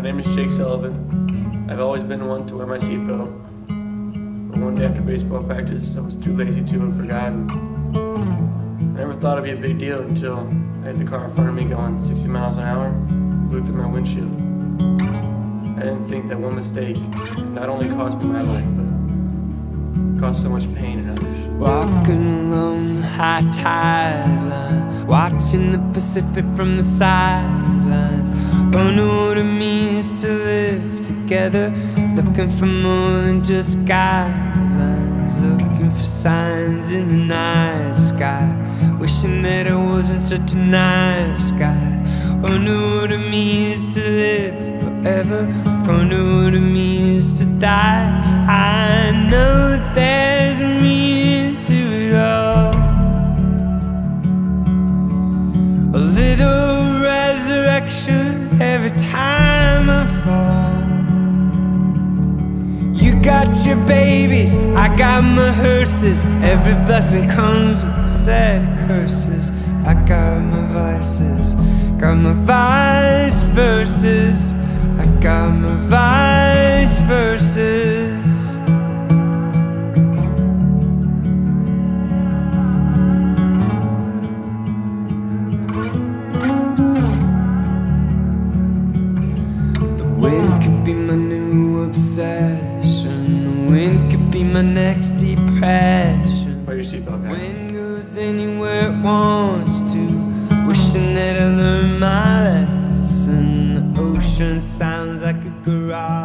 name is Jake Sullivan. I've always been one to wear my seatbelt. But one day after baseball practice, I was too lazy to and forgot. I never thought it'd be a big deal until I had the car in front of me going 60 miles an hour, blew through my windshield. I didn't think that one mistake not only cost me my life, but caused so much pain in others. Walking along the high tide line, watching the Pacific from the sidelines. Wonder what it means to live together, looking for more than just guidelines, looking for signs in the night sky, wishing that it wasn't such a nice guy. Wonder what it means to live forever, wonder what it means to die. I know that there's a meaning to it all, a little resurrection every time I fall. You got your babies, I got my hearses. Every blessing comes with a set of curses. I got my vices, got my vice verses. I got my vice verses. The wind could be my new obsession. The wind could be my next depression. Wear your seatbelt, guys. Wind goes anywhere it wants to, wishing that I learned my lesson. The ocean sounds like a garage.